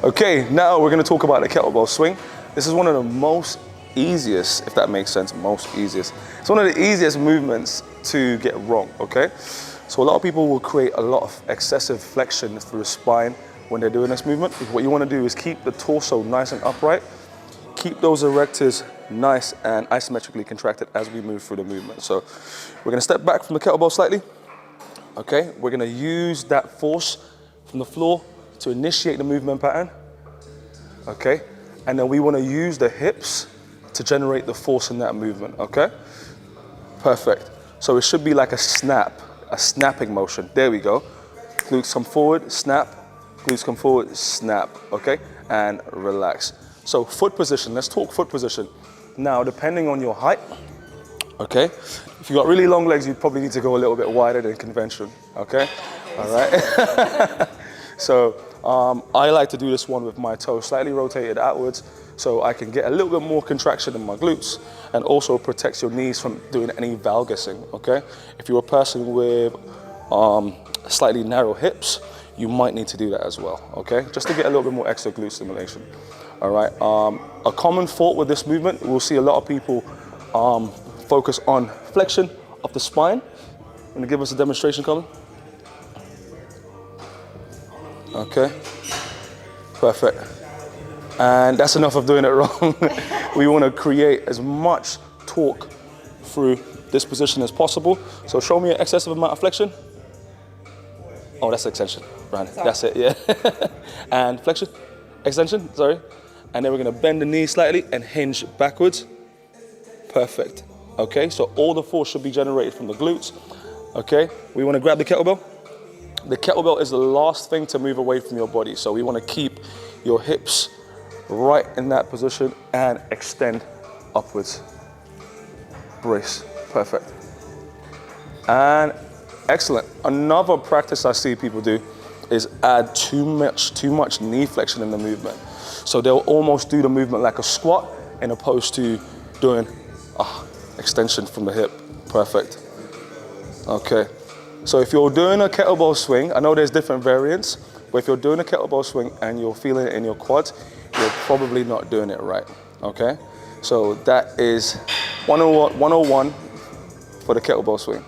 Okay, now we're gonna talk about the kettlebell swing. This is one of the most easiest, if that makes sense, most easiest. It's one of the easiest movements to get wrong, okay? So a lot of people will create a lot of excessive flexion through the spine when they're doing this movement. What you wanna do is keep the torso nice and upright, keep those erectors nice and isometrically contracted as we move through the movement. So we're gonna step back from the kettlebell slightly, okay? We're gonna use that force from the floor to initiate the movement pattern, okay? And then we wanna use the hips to generate the force in that movement, okay? Perfect. So it should be like a snap, a snapping motion. There we go. Glutes come forward, snap. Glutes come forward, snap, okay? And relax. So foot position, let's talk foot position. Now, depending on your height, okay? If you've got really long legs, you probably need to go a little bit wider than convention, okay? All right? So I like to do this one with my toes slightly rotated outwards so I can get a little bit more contraction in my glutes and also protects your knees from doing any valgusing, okay? If you're a person with slightly narrow hips, you might need to do that as well, okay? Just to get a little bit more extra glute stimulation, all right? A common fault with this movement, we'll see a lot of people focus on flexion of the spine. Gonna give us a demonstration, Colin? Okay, perfect. And that's enough of doing it wrong. We want to create as much torque through this position as possible. So show me an excessive amount of flexion. Oh, that's extension, right? That's it, yeah. And flexion, extension, sorry. And then we're going to bend the knee slightly and hinge backwards. Perfect. Okay, so all the force should be generated from the glutes. Okay, we want to grab the kettlebell. The kettlebell is the last thing to move away from your body. So we want to keep your hips right in that position and extend upwards. Brace, perfect. And excellent. Another practice I see people do is add too much knee flexion in the movement. So they'll almost do the movement like a squat in opposed to doing extension from the hip. Perfect. Okay. So if you're doing a kettlebell swing, I know there's different variants, but if you're doing a kettlebell swing and you're feeling it in your quads, you're probably not doing it right, okay? So that is 101 for the kettlebell swing.